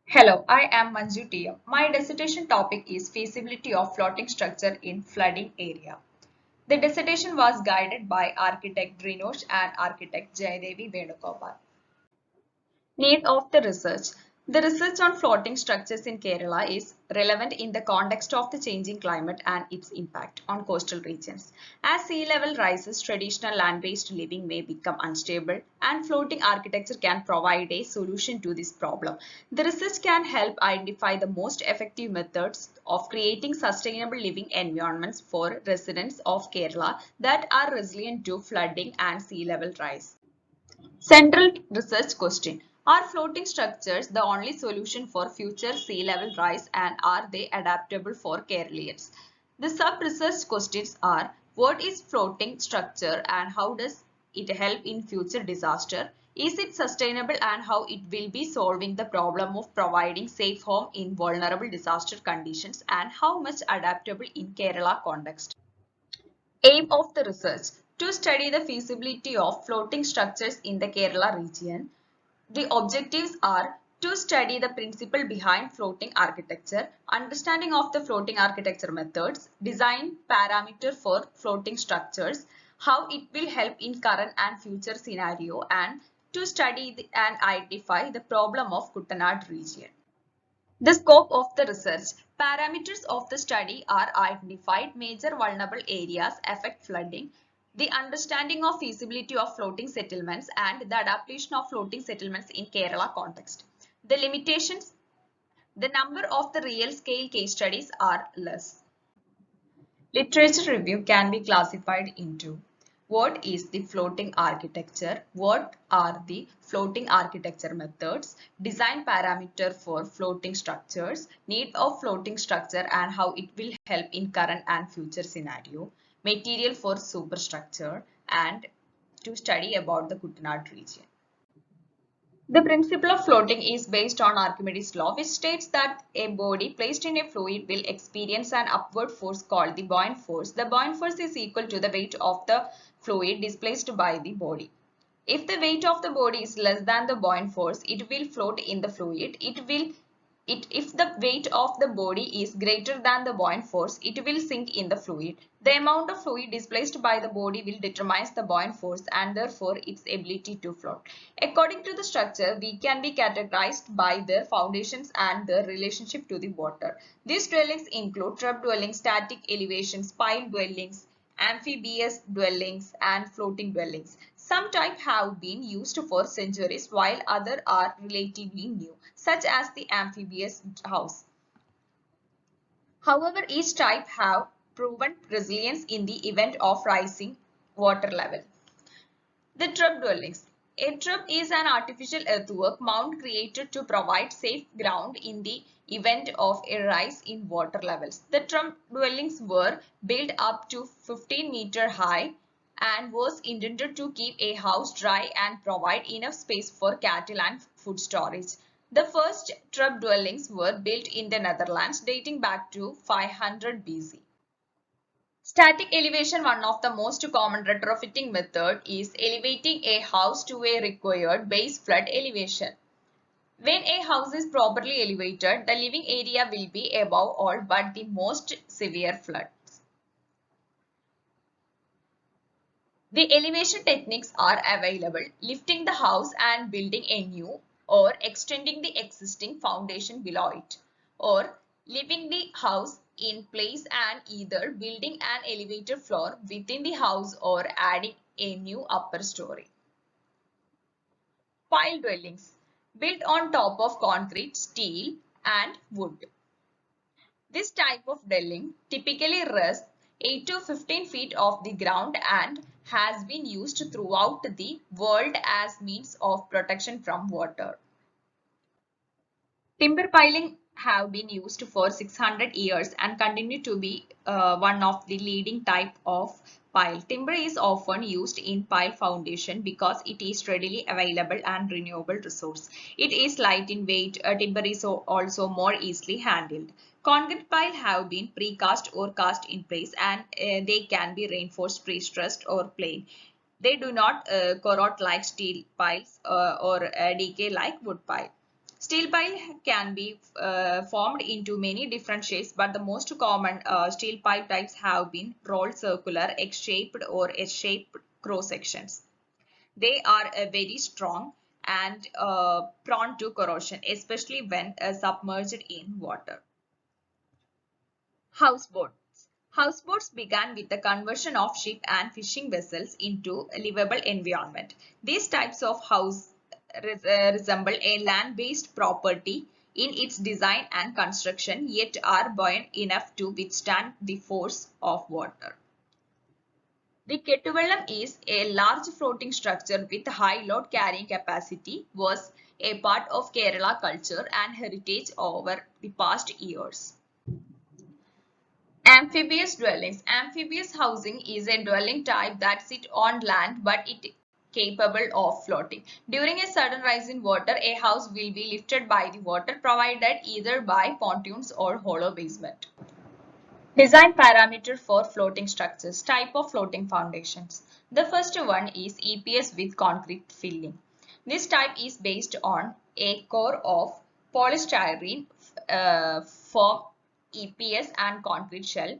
Hello, I am Manju TM. My dissertation topic is feasibility of floating structure in flooding area. The dissertation was guided by architect Drinosh and architect Jayadevi Venugopal. Need of the research. The research on floating structures in Kerala is relevant in the context of the changing climate and its impact on coastal regions. As sea level rises, traditional land-based living may become unstable, and floating architecture can provide a solution to this problem. The research can help identify the most effective methods of creating sustainable living environments for residents of Kerala that are resilient to flooding and sea level rise. Central research question. Are floating structures the only solution for future sea level rise and are they adaptable for Keralians? The sub-research questions are: what is floating structure and how does it help in future disaster? Is it sustainable and how it will be solving the problem of providing safe home in vulnerable disaster conditions and how much adaptable in Kerala context? Aim of the research: to study the feasibility of floating structures in the Kerala region. The objectives are to study the principle behind floating architecture, understanding of the floating architecture methods, design parameter for floating structures, how it will help in current and future scenario, and to study and identify the problem of Kuttanad region. The scope of the research. Parameters of the study are identified: major vulnerable areas affect flooding, the understanding of feasibility of floating settlements, and the adaptation of floating settlements in Kerala context. The limitations. The number of the real scale case studies are less. Literature review can be classified into: what is the floating architecture, what are the floating architecture methods, design parameter for floating structures, need of floating structure and how it will help in current and future scenario, material for superstructure, and to study about the Kuttanad region. The principle of floating is based on Archimedes' law, which states that a body placed in a fluid will experience an upward force called the buoyant force. The buoyant force is equal to the weight of the fluid displaced by the body. If the weight of the body is less than the buoyant force, it will float in the fluid. If the weight of the body is greater than the buoyant force, it will sink in the fluid. The amount of fluid displaced by the body will determine the buoyant force and therefore its ability to float. According to the structure, we can be categorized by their foundations and their relationship to the water. These dwellings include trap dwellings, static elevations, pile dwellings, amphibious dwellings, and floating dwellings. Some types have been used for centuries while others are relatively new, such as the amphibious house. However, each type have proven resilience in the event of rising water level. The trap dwellings. A trap is an artificial earthwork mound created to provide safe ground in the event of a rise in water levels. The trap dwellings were built up to 15-meter high and was intended to keep a house dry and provide enough space for cattle and food storage. The first trap dwellings were built in the Netherlands dating back to 500 BC. Static elevation. One of the most common retrofitting method is elevating a house to a required base flood elevation. When a house is properly elevated, the living area will be above all but the most severe floods. The elevation techniques are available: lifting the house and building a new, or extending the existing foundation below it, or leaving the house in place and either building an elevated floor within the house or adding a new upper story. Pile dwellings built on top of concrete, steel, and wood. This type of dwelling typically rests 8 to 15 feet off the ground and has been used throughout the world as means of protection from water. Timber piling have been used for 600 years and continue to be one of the leading type of pile. Timber is often used in pile foundation because it is readily available and renewable resource. It is light in weight. Timber is also more easily handled. Concrete pile have been precast or cast in place, and they can be reinforced, pre-stressed or plain. They do not corrode like steel piles or decay like wood pile. Steel pile can be formed into many different shapes, but the most common steel pile types have been rolled circular, X-shaped or S-shaped cross sections. They are very strong and prone to corrosion, especially when submerged in water. Houseboats. Houseboats began with the conversion of ship and fishing vessels into a livable environment. These types of house resemble a land-based property in its design and construction, yet are buoyant enough to withstand the force of water. The Kettuvallam is a large floating structure with high load carrying capacity, was a part of Kerala culture and heritage over the past years. Amphibious dwellings. Amphibious housing is a dwelling type that sits on land but it capable of floating. During a sudden rise in water, a house will be lifted by the water provided either by pontoons or hollow basement. Design parameter for floating structures. Type of floating foundations. The first one is EPS with concrete filling. This type is based on a core of polystyrene foam EPS and concrete shell.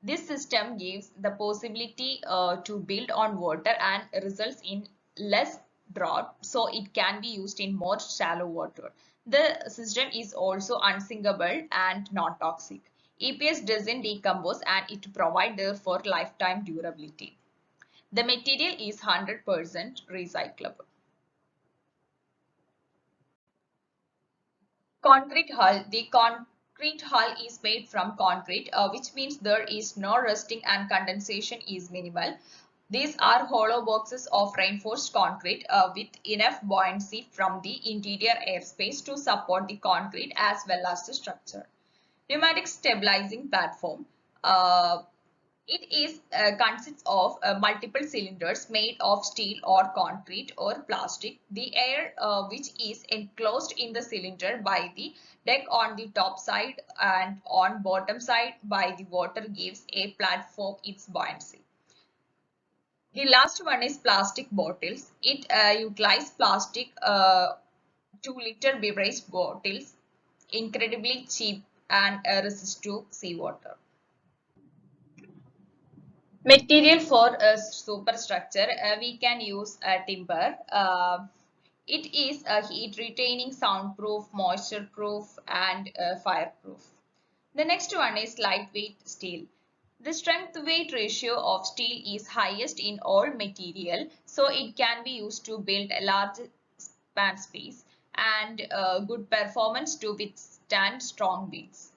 This system gives the possibility to build on water and results in less drought, so it can be used in more shallow water. The system is also unsinkable and not toxic. EPS doesn't decompose and it provides therefore lifetime durability. The material is 100% recyclable. Concrete hull. The concrete hull is made from concrete, which means there is no rusting and condensation is minimal. These are hollow boxes of reinforced concrete with enough buoyancy from the interior airspace to support the concrete as well as the structure. Pneumatic stabilizing platform. It is consists of multiple cylinders made of steel or concrete or plastic. The air which is enclosed in the cylinder by the deck on the top side and on bottom side by the water gives a platform its buoyancy. The last one is plastic bottles. It utilizes plastic 2-liter beverage bottles, incredibly cheap and resist to seawater. Material for a superstructure, we can use timber. It is a heat retaining, soundproof, moisture proof and fireproof. The next one is lightweight steel. The strength weight ratio of steel is highest in all material, so it can be used to build a large span space and good performance to withstand strong winds.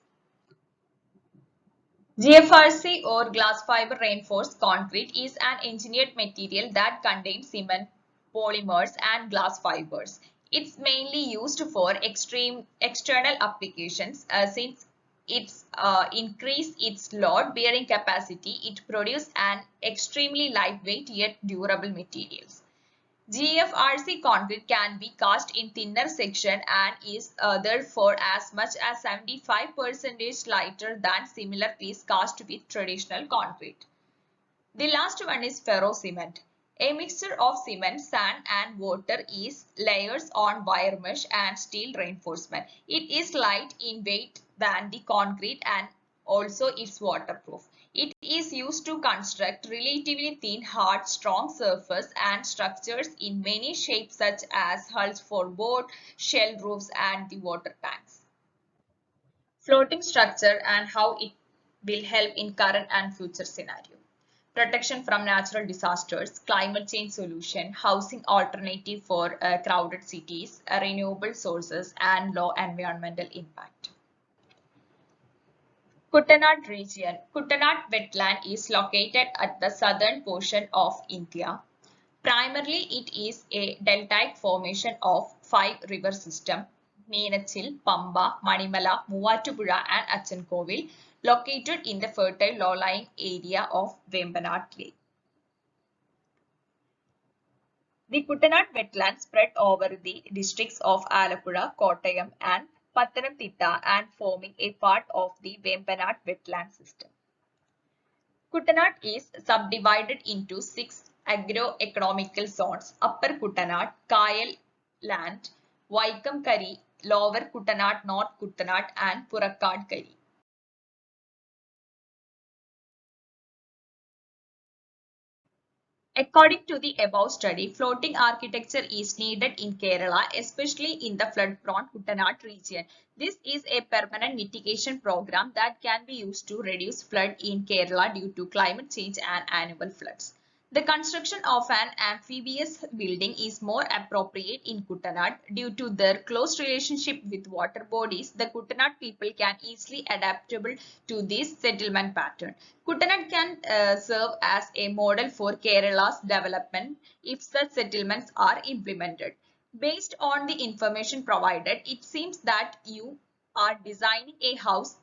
GFRC or glass fiber reinforced concrete is an engineered material that contains cement, polymers and glass fibers. It's mainly used for extreme external applications since it's increase its load bearing capacity. It produces an extremely lightweight yet durable materials. GFRC concrete can be cast in thinner section and is therefore as much as 75% lighter than similar piece cast with traditional concrete. The last one is ferro cement. A mixture of cement, sand and water is layers on wire mesh and steel reinforcement. It is light in weight than the concrete and also it's waterproof. It is used to construct relatively thin, hard, strong surface and structures in many shapes such as hulls for boat, shell roofs and the water tanks. Floating structure and how it will help in current and future scenario. Protection from natural disasters, climate change solution, housing alternative for crowded cities, renewable sources and low environmental impact. Kuttanad region. Kuttanad wetland is located at the southern portion of India. Primarily, it is a deltaic formation of 5 river systems: Meenachil, Pamba, Manimala, Muvattupuzha and Achankovil, located in the fertile low-lying area of Vembanad Lake. The Kuttanad wetlands spread over the districts of Alappuzha, Kottayam and Pathanamthitta and forming a part of the Vembanad wetland system. Kuttanad is subdivided into 6 agroeconomical zones: Upper Kuttanad, Kayal land, Vaikam Kari Lower Kuttanad, North Kuttanad and Purakkad Kari. According to the above study, floating architecture is needed in Kerala, especially in the flood-prone Kuttanad region. This is a permanent mitigation program that can be used to reduce flood in Kerala due to climate change and annual floods. The construction of an amphibious building is more appropriate in Kuttanad due to their close relationship with water bodies. The Kuttanad people can easily adaptable to this settlement pattern. Kuttanad can serve as a model for Kerala's development if such settlements are implemented. Based on the information provided, it seems that you are designing a house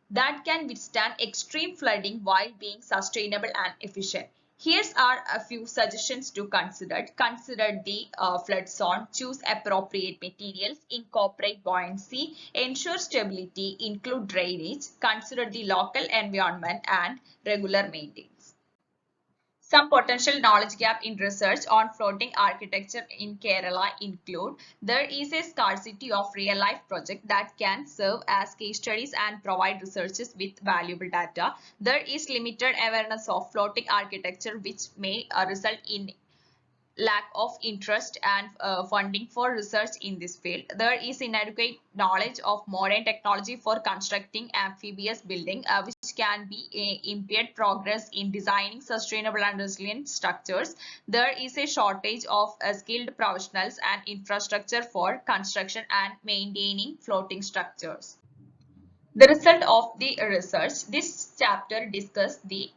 that can withstand extreme flooding while being sustainable and efficient. Here are a few suggestions to consider. Consider the flood zone, choose appropriate materials, incorporate buoyancy, ensure stability, include drainage, consider the local environment and regular maintenance. Some potential knowledge gap in research on floating architecture in Kerala include there is a scarcity of real-life projects that can serve as case studies and provide researchers with valuable data. There is limited awareness of floating architecture which may result in lack of interest and funding for research in this field. There is inadequate knowledge of modern technology for constructing amphibious building, which can be impaired progress in designing sustainable and resilient structures. There is a shortage of skilled professionals and infrastructure for construction and maintaining floating structures. The result of the research. This chapter discusses the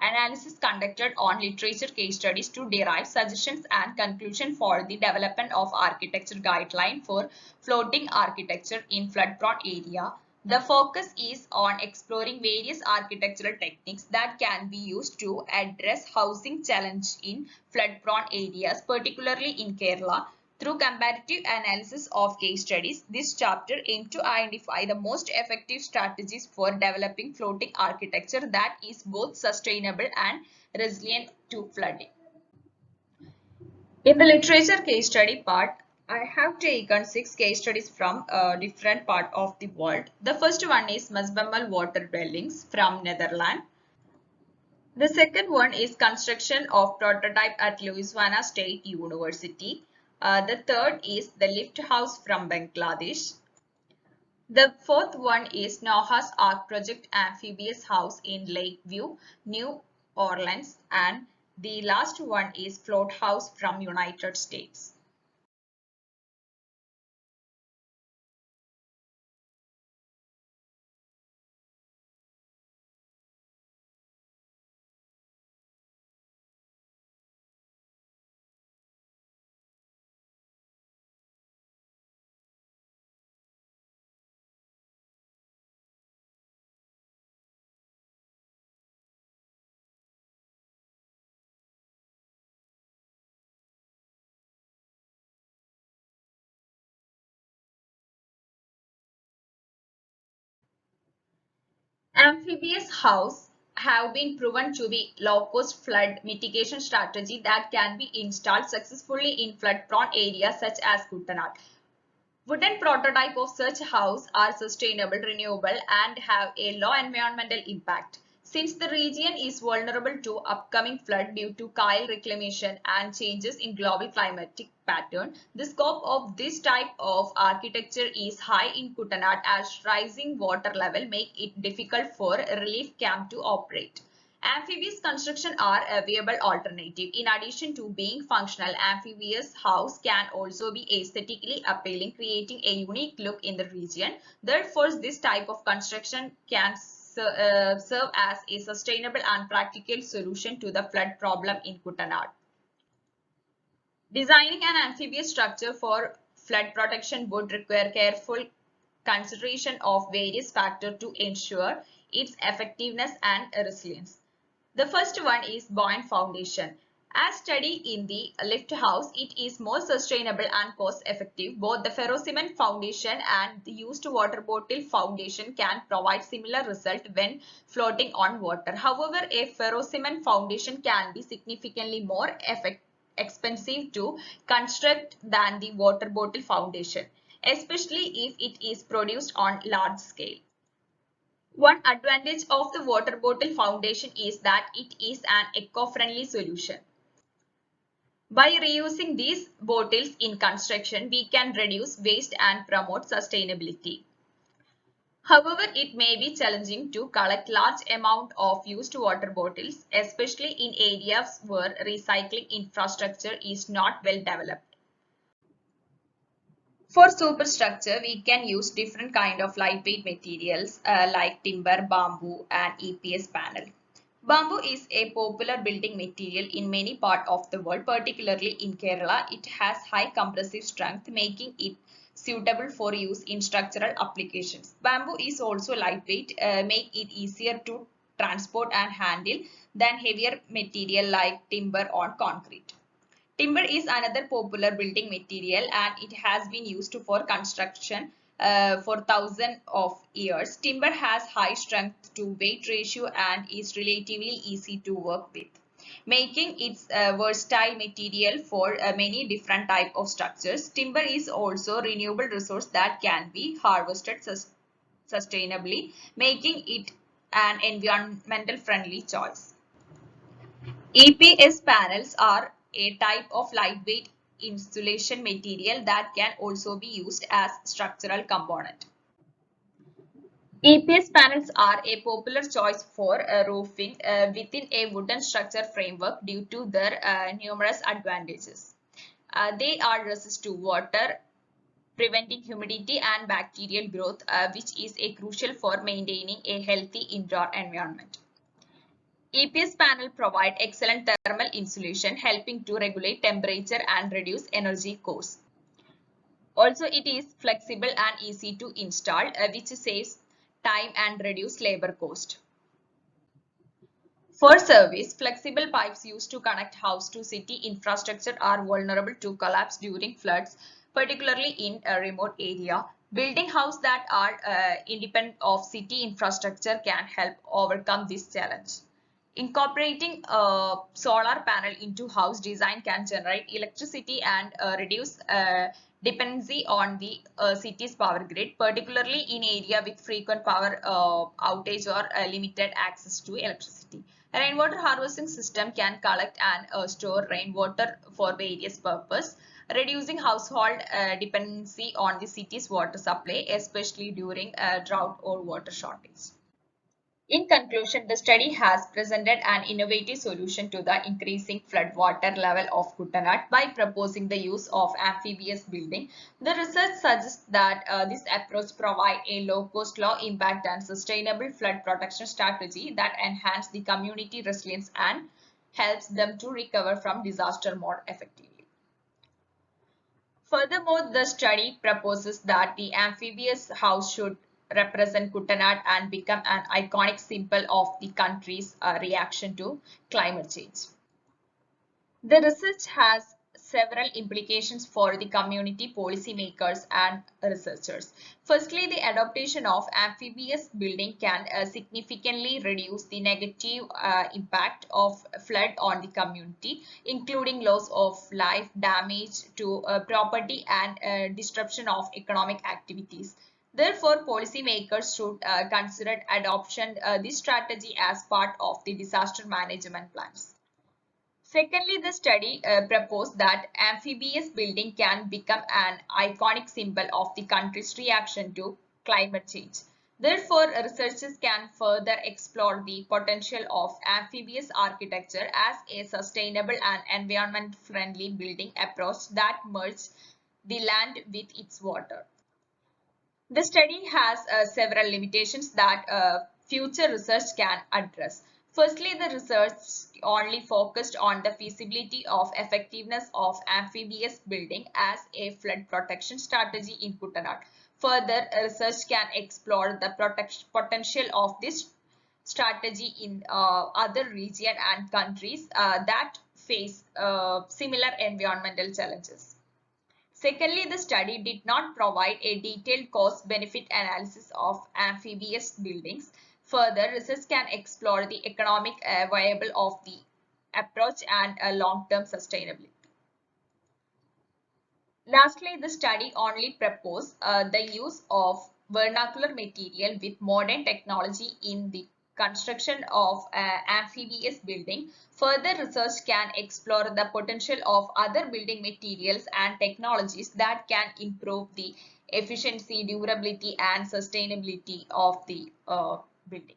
analysis conducted on literature case studies to derive suggestions and conclusions for the development of architecture guideline for floating architecture in flood-prone area. The focus is on exploring various architectural techniques that can be used to address housing challenge in flood-prone areas, particularly in Kerala. Through comparative analysis of case studies, this chapter aims to identify the most effective strategies for developing floating architecture that is both sustainable and resilient to flooding. In the literature case study part, I have taken 6 case studies from different parts of the world. The first one is Masbemmal water dwellings from Netherlands. The second one is construction of prototype at Louisiana State University. The third is the lift house from Bangladesh. The fourth one is Noah's Ark Project amphibious house in Lakeview, New Orleans, and the last one is float house from United States. Amphibious house have been proven to be low-cost flood mitigation strategy that can be installed successfully in flood-prone areas such as Kuttanad. Wooden prototype of such house are sustainable, renewable and have a low environmental impact. Since the region is vulnerable to upcoming flood due to soil reclamation and changes in global climatic pattern, the scope of this type of architecture is high in Kuttanad as rising water level make it difficult for relief camp to operate. Amphibious construction are a viable alternative. In addition to being functional, amphibious house can also be aesthetically appealing, creating a unique look in the region. Therefore, this type of construction can serve as a sustainable and practical solution to the flood problem in Kuttanad. Designing an amphibious structure for flood protection would require careful consideration of various factors to ensure its effectiveness and resilience. The first one is buoyant foundation. As studied in the lift house, it is more sustainable and cost effective. Both the ferrocement foundation and the used water bottle foundation can provide similar result when floating on water. However, a ferrocement foundation can be significantly more expensive to construct than the water bottle foundation. especially if it is produced on large scale. One advantage of the water bottle foundation is that it is an eco-friendly solution. By reusing these bottles in construction, we can reduce waste and promote sustainability. However, it may be challenging to collect large amount of used water bottles, especially in areas where recycling infrastructure is not well developed. For superstructure, we can use different kind of lightweight materials like timber, bamboo, and EPS panel. Bamboo is a popular building material in many parts of the world, particularly in Kerala. It has high compressive strength, making it suitable for use in structural applications. Bamboo is also lightweight, make it easier to transport and handle than heavier material like timber or concrete. Timber is another popular building material and it has been used for construction for thousands of years. Timber has high strength to weight ratio and is relatively easy to work with, making it a versatile material for many different types of structures. Timber is also a renewable resource that can be harvested sustainably, making it an environmental friendly choice. EPS panels are a type of lightweight insulation material that can also be used as structural component. EPS panels are a popular choice for roofing within a wooden structure framework due to their numerous advantages. They are resistant to water, preventing humidity and bacterial growth, which is a crucial for maintaining a healthy indoor environment. EPS panel provide excellent thermal insulation, helping to regulate temperature and reduce energy costs. Also, it is flexible and easy to install, which saves time and reduce labor cost. For service, flexible pipes used to connect house to city infrastructure are vulnerable to collapse during floods, particularly in a remote area. Building houses that are independent of city infrastructure can help overcome this challenge. Incorporating a solar panel into house design can generate electricity and reduce dependency on the city's power grid, particularly in area with frequent power outage or limited access to electricity. A rainwater harvesting system can collect and store rainwater for various purposes, reducing household dependency on the city's water supply, especially during drought or water shortage. In conclusion, the study has presented an innovative solution to the increasing floodwater level of Kuttanad by proposing the use of amphibious building. The research suggests that this approach provides a low-cost, low-impact and sustainable flood protection strategy that enhances the community resilience and helps them to recover from disaster more effectively. Furthermore, the study proposes that the amphibious house should represent Kuttanad and become an iconic symbol of the country's reaction to climate change. The research has several implications for the community policymakers and researchers. Firstly, the adaptation of amphibious building can significantly reduce the negative impact of flood on the community, including loss of life, damage to property and disruption of economic activities. Therefore, policymakers should consider adoption this strategy as part of the disaster management plans. Secondly, the study proposed that amphibious building can become an iconic symbol of the country's reaction to climate change. Therefore, researchers can further explore the potential of amphibious architecture as a sustainable and environment-friendly building approach that merges the land with its water. The study has several limitations that future research can address. Firstly, the research only focused on the feasibility of effectiveness of amphibious building as a flood protection strategy in Kuttanad. Further, research can explore the potential of this strategy in other regions and countries that face similar environmental challenges. Secondly, the study did not provide a detailed cost-benefit analysis of amphibious buildings. Further, research can explore the economic viable of the approach and long-term sustainability. Lastly, the study only proposed the use of vernacular material with modern technology in the construction of amphibious building. Further research can explore the potential of other building materials and technologies that can improve the efficiency, durability, and sustainability of the building.